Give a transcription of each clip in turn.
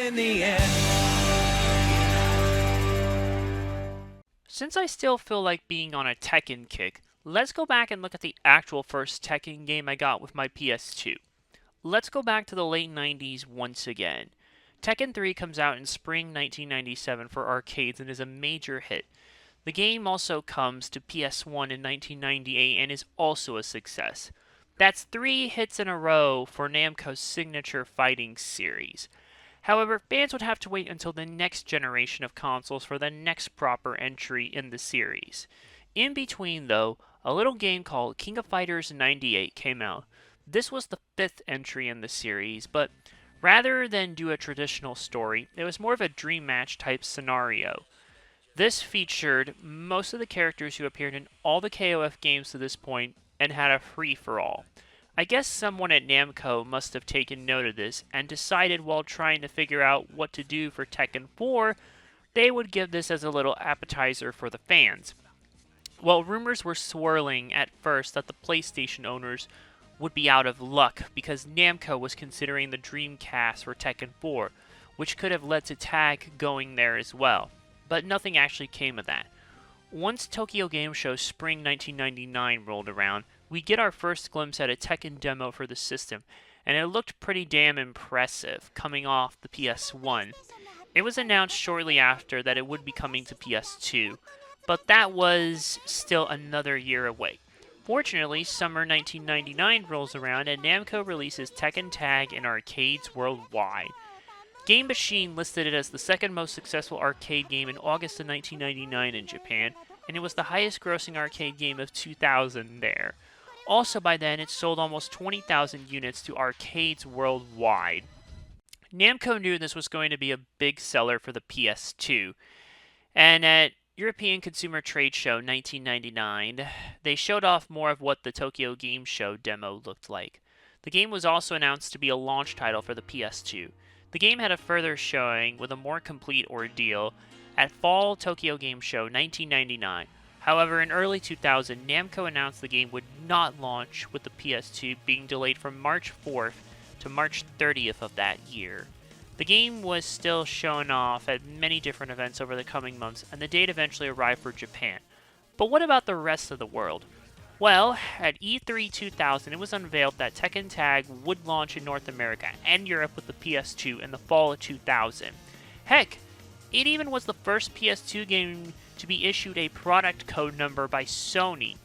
in the end. Since I still feel like being on a Tekken kick, let's go back and look at the actual first Tekken game I got with my PS2. Let's go back to the late 90s once again. Tekken 3 comes out in spring 1997 for arcades and is a major hit. The game also comes to PS1 in 1998 and is also a success. That's 3 hits in a row for Namco's signature fighting series. However, fans would have to wait until the next generation of consoles for the next proper entry in the series. In between, though, a little game called King of Fighters 98 came out. This was the 5th entry in the series, but rather than do a traditional story, it was more of a dream match type scenario. This featured most of the characters who appeared in all the KOF games to this point and had a free-for-all. I guess someone at Namco must have taken note of this and decided while trying to figure out what to do for Tekken 4, they would give this as a little appetizer for the fans. Well, rumors were swirling at first that the PlayStation owners would be out of luck because Namco was considering the Dreamcast for Tekken 4, which could have led to Tag going there as well. But nothing actually came of that. Once Tokyo Game Show Spring 1999 rolled around, we get our first glimpse at a Tekken demo for the system, and it looked pretty damn impressive coming off the PS1. It was announced shortly after that it would be coming to PS2, but that was still another year away. Fortunately, summer 1999 rolls around and Namco releases Tekken Tag in arcades worldwide. Game Machine listed it as the second most successful arcade game in August of 1999 in Japan, and it was the highest grossing arcade game of 2000 there. Also by then, it sold almost 20,000 units to arcades worldwide. Namco knew this was going to be a big seller for the PS2, and at European Consumer Trade Show 1999, they showed off more of what the Tokyo Game Show demo looked like. The game was also announced to be a launch title for the PS2. The game had a further showing with a more complete ordeal at Fall Tokyo Game Show 1999. However, in early 2000, Namco announced the game would not launch, with the PS2 being delayed from March 4th to March 30th of that year. The game was still shown off at many different events over the coming months, and the date eventually arrived for Japan. But what about the rest of the world? Well, at E3 2000, it was unveiled that Tekken Tag would launch in North America and Europe with the PS2 in the fall of 2000. Heck, it even was the first PS2 game to be issued a product code number by Sony.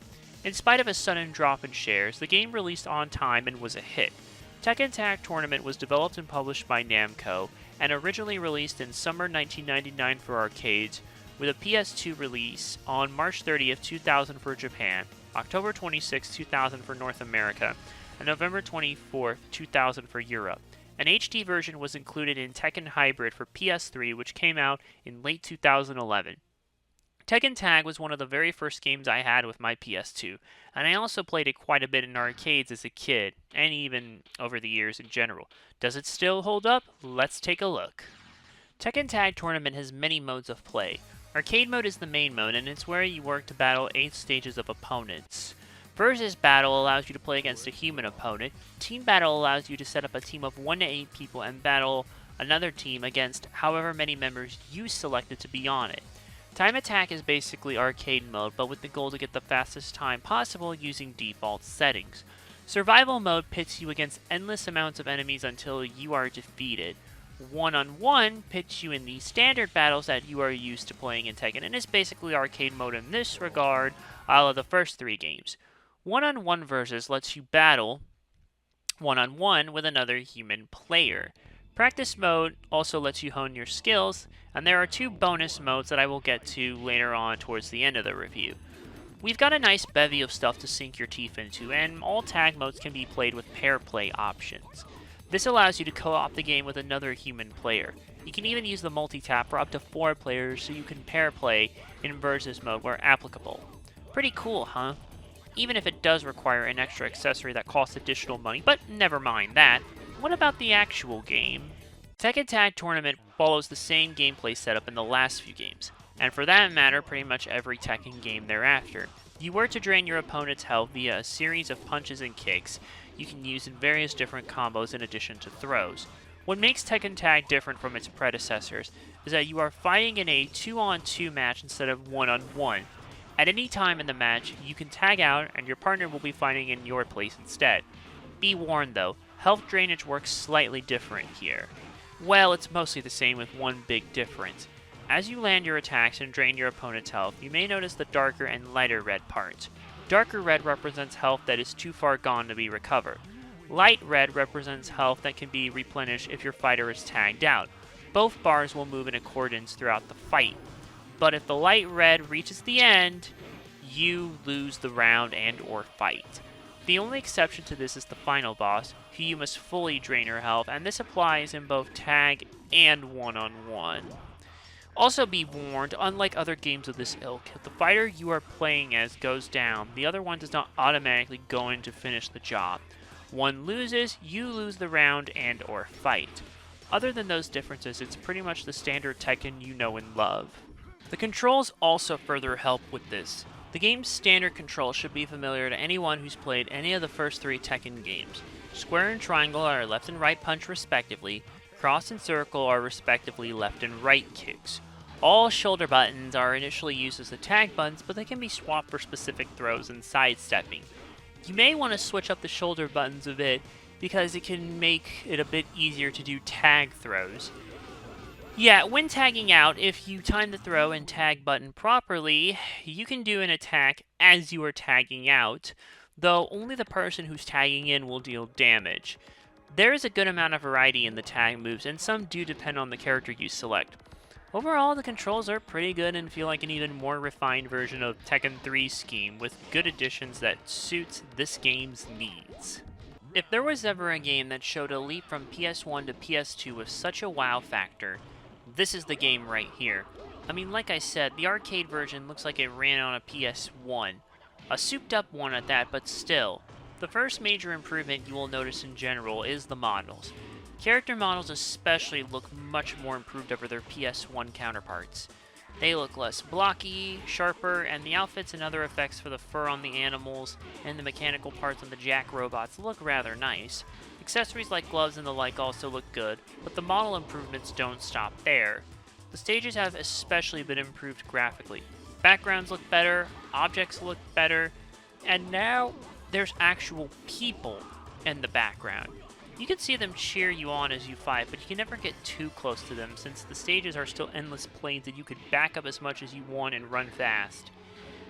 In spite of a sudden drop in shares, the game released on time and was a hit. Tekken Tag Tournament was developed and published by Namco, and originally released in summer 1999 for arcades, with a PS2 release on March 30th, 2000 for Japan, October 26, 2000 for North America, and November 24, 2000 for Europe. An HD version was included in Tekken Hybrid for PS3, which came out in late 2011. Tekken Tag was one of the very first games I had with my PS2, and I also played it quite a bit in arcades as a kid, and even over the years in general. Does it still hold up? Let's take a look. Tekken Tag Tournament has many modes of play. Arcade mode is the main mode, and it's where you work to battle 8 stages of opponents. Versus Battle allows you to play against a human opponent. Team Battle allows you to set up a team of 1 to 8 people and battle another team against however many members you selected to be on it. Time Attack is basically arcade mode, but with the goal to get the fastest time possible using default settings. Survival mode pits you against endless amounts of enemies until you are defeated. One-on-one pits you in the standard battles that you are used to playing in Tekken, and is basically arcade mode in this regard, a la the first 3 games. One-on-one versus lets you battle one-on-one with another human player. Practice mode also lets you hone your skills, and there are 2 bonus modes that I will get to later on towards the end of the review. We've got a nice bevy of stuff to sink your teeth into, and all tag modes can be played with pair play options. This allows you to co-op the game with another human player. You can even use the multi-tap for up to 4 players so you can pair play in versus mode where applicable. Pretty cool, huh? Even if it does require an extra accessory that costs additional money, but never mind that. What about the actual game? Tekken Tag Tournament follows the same gameplay setup in the last few games, and for that matter, pretty much every Tekken game thereafter. You work to drain your opponent's health via a series of punches and kicks you can use in various different combos in addition to throws. What makes Tekken Tag different from its predecessors is that you are fighting in a 2-on-2 match instead of 1-on-1. At any time in the match, you can tag out and your partner will be fighting in your place instead. Be warned though, health drainage works slightly different here. Well, it's mostly the same with one big difference. As you land your attacks and drain your opponent's health, you may notice the darker and lighter red parts. Darker red represents health that is too far gone to be recovered. Light red represents health that can be replenished if your fighter is tagged out. Both bars will move in accordance throughout the fight. But if the light red reaches the end, you lose the round and or fight. The only exception to this is the final boss, who you must fully drain her health, and this applies in both tag and one-on-one. Also be warned, unlike other games of this ilk, if the fighter you are playing as goes down, the other one does not automatically go in to finish the job. One loses, you lose the round and or fight. Other than those differences, it's pretty much the standard Tekken you know and love. The controls also further help with this. The game's standard controls should be familiar to anyone who's played any of the first 3 Tekken games. Square and triangle are left and right punch respectively, cross and circle are respectively left and right kicks. All shoulder buttons are initially used as the tag buttons, but they can be swapped for specific throws and sidestepping. You may want to switch up the shoulder buttons a bit, because it can make it a bit easier to do tag throws. Yeah, when tagging out, if you time the throw and tag button properly, you can do an attack as you are tagging out, though only the person who's tagging in will deal damage. There is a good amount of variety in the tag moves, and some do depend on the character you select. Overall, the controls are pretty good and feel like an even more refined version of Tekken 3's scheme, with good additions that suits this game's needs. If there was ever a game that showed a leap from PS1 to PS2 with such a wow factor, this is the game right here. I mean, like I said, the arcade version looks like it ran on a PS1. A souped up one at that, but still. The first major improvement you will notice in general is the models. Character models especially look much more improved over their PS1 counterparts. They look less blocky, sharper, and the outfits and other effects for the fur on the animals and the mechanical parts on the jack robots look rather nice. Accessories like gloves and the like also look good, but the model improvements don't stop there. The stages have especially been improved graphically. Backgrounds look better, objects look better, and now there's actual people in the background. You can see them cheer you on as you fight, but you can never get too close to them since the stages are still endless plains and you could back up as much as you want and run fast.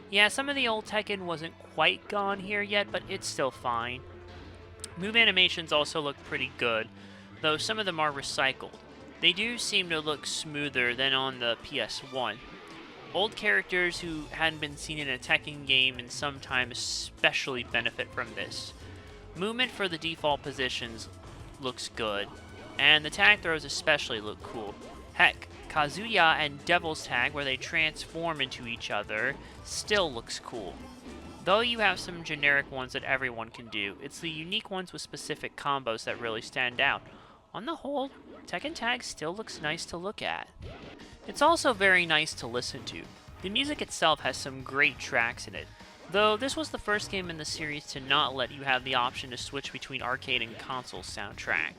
Yeah, some of the old Tekken wasn't quite gone here yet, but it's still fine. Move animations also look pretty good, though some of them are recycled. They do seem to look smoother than on the PS1. Old characters who hadn't been seen in a Tekken game in some time especially benefit from this. Movement for the default positions looks good, and the tag throws especially look cool. Heck, Kazuya and Devil's Tag, where they transform into each other, still looks cool. Though you have some generic ones that everyone can do, it's the unique ones with specific combos that really stand out. On the whole, Tekken Tag still looks nice to look at. It's also very nice to listen to. The music itself has some great tracks in it, though this was the first game in the series to not let you have the option to switch between arcade and console soundtrack.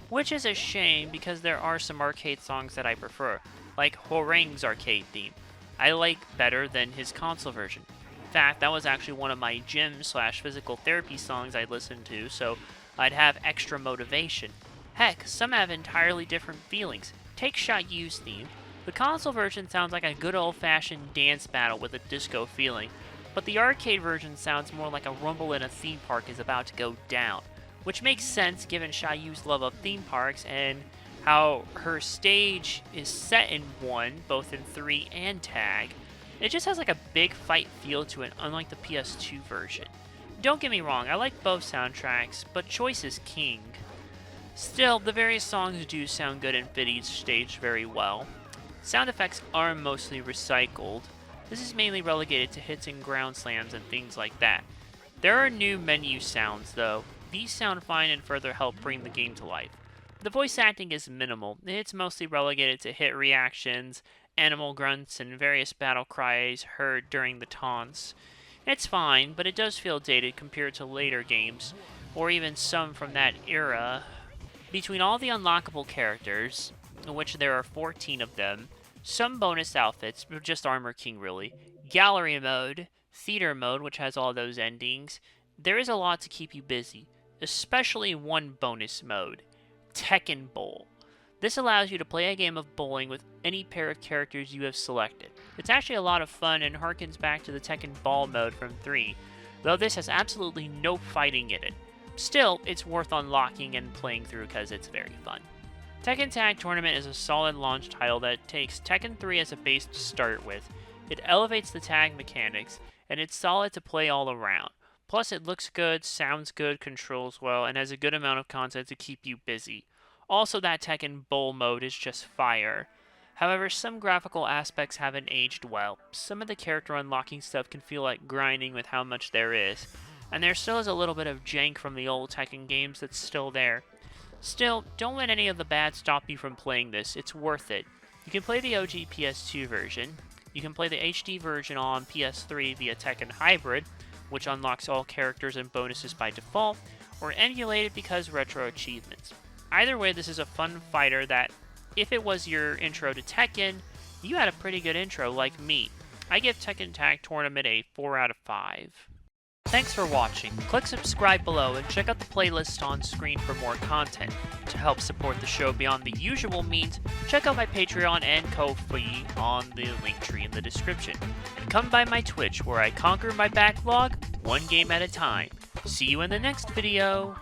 Which is a shame because there are some arcade songs that I prefer, like Horeng's arcade theme. I like better than his console version. In fact, that was actually one of my gym/physical therapy songs I listened to, so I'd have extra motivation. Heck, some have entirely different feelings. Take Shot Yu's theme. The console version sounds like a good old-fashioned dance battle with a disco feeling, but the arcade version sounds more like a rumble in a theme park is about to go down, which makes sense given Shayu's love of theme parks and how her stage is set in one, both in 3 and tag. It just has like a big fight feel to it, unlike the PS2 version. Don't get me wrong, I like both soundtracks, but choice is king. Still, the various songs do sound good and fit each stage very well. Sound effects are mostly recycled. This is mainly relegated to hits and ground slams and things like that. There are new menu sounds though. These sound fine and further help bring the game to life. The voice acting is minimal. It's mostly relegated to hit reactions, animal grunts, and various battle cries heard during the taunts. It's fine, but it does feel dated compared to later games, or even some from that era. Between all the unlockable characters, in which there are 14 of them, some bonus outfits, just Armor King really, gallery mode, theater mode, which has all those endings, there is a lot to keep you busy, especially one bonus mode, Tekken Bowl. This allows you to play a game of bowling with any pair of characters you have selected. It's actually a lot of fun and harkens back to the Tekken Ball mode from 3, though this has absolutely no fighting in it. Still, it's worth unlocking and playing through because it's very fun. Tekken Tag Tournament is a solid launch title that takes Tekken 3 as a base to start with. It elevates the tag mechanics, and it's solid to play all around. Plus, it looks good, sounds good, controls well, and has a good amount of content to keep you busy. Also, that Tekken Bowl mode is just fire. However, some graphical aspects haven't aged well. Some of the character unlocking stuff can feel like grinding with how much there is, and there still is a little bit of jank from the old Tekken games that's still there. Still, don't let any of the bad stop you from playing this, it's worth it. You can play the OG PS2 version, you can play the HD version on PS3 via Tekken Hybrid, which unlocks all characters and bonuses by default, or emulate it because retro achievements. Either way, this is a fun fighter that, if it was your intro to Tekken, you had a pretty good intro like me. I give Tekken Tag Tournament a 4 out of 5. Thanks for watching. Click subscribe below and check out the playlist on screen for more content. To help support the show beyond the usual means, check out my Patreon and Ko-fi on the link tree in the description. And come by my Twitch where I conquer my backlog one game at a time. See you in the next video!